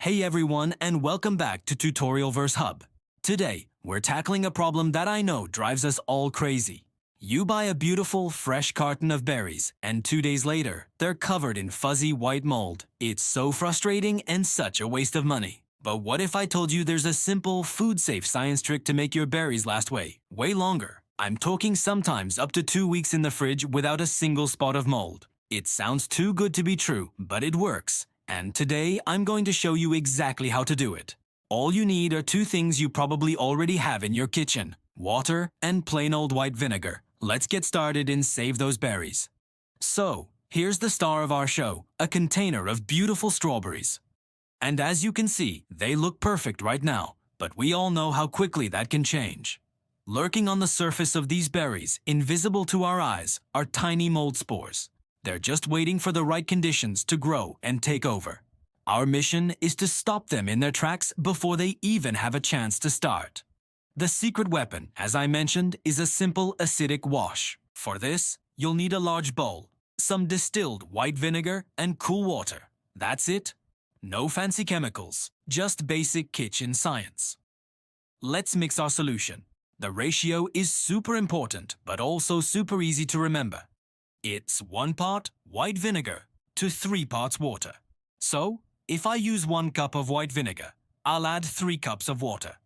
Hey everyone, and welcome back to Tutorialverse Hub. Today, we're tackling a problem that I know drives us all crazy. You buy a beautiful, fresh carton of berries, and 2 days later, they're covered in fuzzy white mold. It's so frustrating and such a waste of money. But what if I told you there's a simple, food-safe science trick to make your berries last way longer? I'm talking sometimes up to 2 weeks in the fridge without a single spot of mold. It sounds too good to be true, but it works. And today, I'm going to show you exactly how to do it. All you need are two things you probably already have in your kitchen: water and plain old white vinegar. Let's get started and save those berries. So, here's the star of our show, a container of beautiful strawberries. And as you can see, they look perfect right now, but we all know how quickly that can change. Lurking on the surface of these berries, invisible to our eyes, are tiny mold spores. They're just waiting for the right conditions to grow and take over. Our mission is to stop them in their tracks before they even have a chance to start. The secret weapon, as I mentioned, is a simple acidic wash. For this, you'll need a large bowl, some distilled white vinegar, and cool water. That's it. No fancy chemicals, just basic kitchen science. Let's mix our solution. The ratio is super important, but also super easy to remember. It's 1 part white vinegar to 3 parts water. So, if I use 1 cup of white vinegar, I'll add 3 cups of water.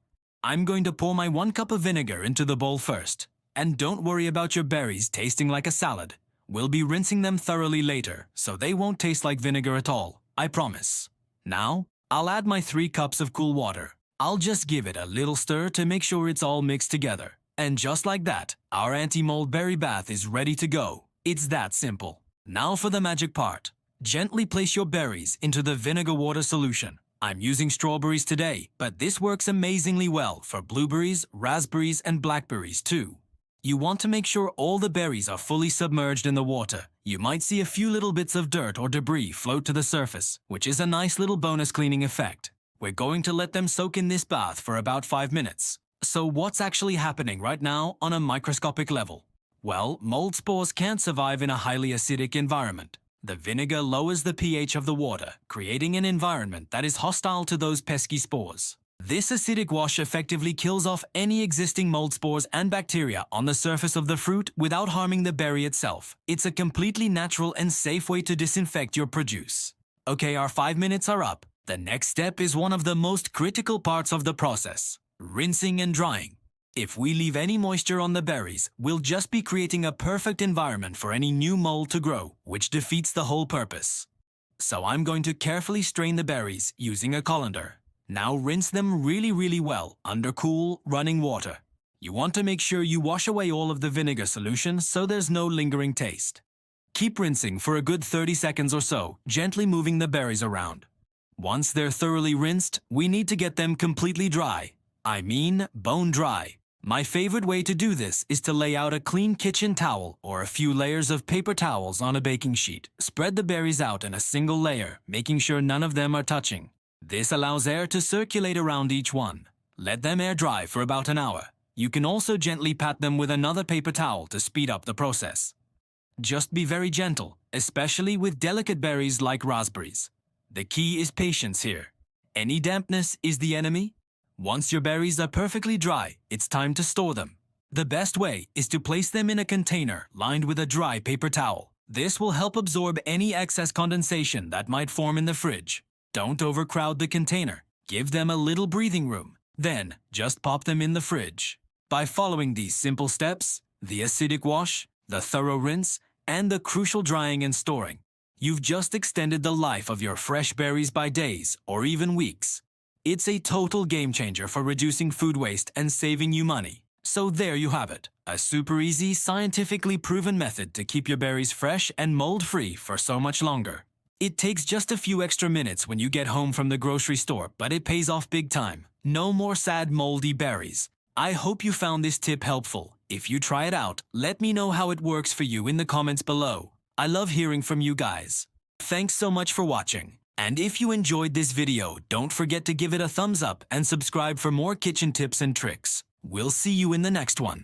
I'm going to pour my 1 cup of vinegar into the bowl first. And don't worry about your berries tasting like a salad. We'll be rinsing them thoroughly later, so they won't taste like vinegar at all, I promise. Now, I'll add my 3 cups of cool water. I'll just give it a little stir to make sure it's all mixed together. And just like that, our anti-mold berry bath is ready to go. It's that simple. Now for the magic part. Gently place your berries into the vinegar water solution. I'm using strawberries today, but this works amazingly well for blueberries, raspberries, and blackberries too. You want to make sure all the berries are fully submerged in the water. You might see a few little bits of dirt or debris float to the surface, which is a nice little bonus cleaning effect. We're going to let them soak in this bath for about 5 minutes. So what's actually happening right now on a microscopic level? Well, mold spores can't survive in a highly acidic environment. The vinegar lowers the pH of the water, creating an environment that is hostile to those pesky spores. This acidic wash effectively kills off any existing mold spores and bacteria on the surface of the fruit without harming the berry itself. It's a completely natural and safe way to disinfect your produce. Okay, our 5 minutes are up. The next step is one of the most critical parts of the process: rinsing and drying. If we leave any moisture on the berries, we'll just be creating a perfect environment for any new mold to grow, which defeats the whole purpose. So I'm going to carefully strain the berries using a colander. Now rinse them really well under cool, running water. You want to make sure you wash away all of the vinegar solution so there's no lingering taste. Keep rinsing for a good 30 seconds or so, gently moving the berries around. Once they're thoroughly rinsed, we need to get them completely dry. I mean, bone dry. My favorite way to do this is to lay out a clean kitchen towel or a few layers of paper towels on a baking sheet. Spread the berries out in a single layer, making sure none of them are touching. This allows air to circulate around each one. Let them air dry for about an hour. You can also gently pat them with another paper towel to speed up the process. Just be very gentle, especially with delicate berries like raspberries. The key is patience here. Any dampness is the enemy. Once your berries are perfectly dry, it's time to store them. The best way is to place them in a container lined with a dry paper towel. This will help absorb any excess condensation that might form in the fridge. Don't overcrowd the container. Give them a little breathing room. Then, just pop them in the fridge. By following these simple steps, the acidic wash, the thorough rinse, and the crucial drying and storing, you've just extended the life of your fresh berries by days or even weeks. It's a total game changer for reducing food waste and saving you money. So there you have it, a super easy, scientifically proven method to keep your berries fresh and mold-free for so much longer. It takes just a few extra minutes when you get home from the grocery store, but it pays off big time. No more sad moldy berries. I hope you found this tip helpful. If you try it out, let me know how it works for you in the comments below. I love hearing from you guys. Thanks so much for watching. And if you enjoyed this video, don't forget to give it a thumbs up and subscribe for more kitchen tips and tricks. We'll see you in the next one.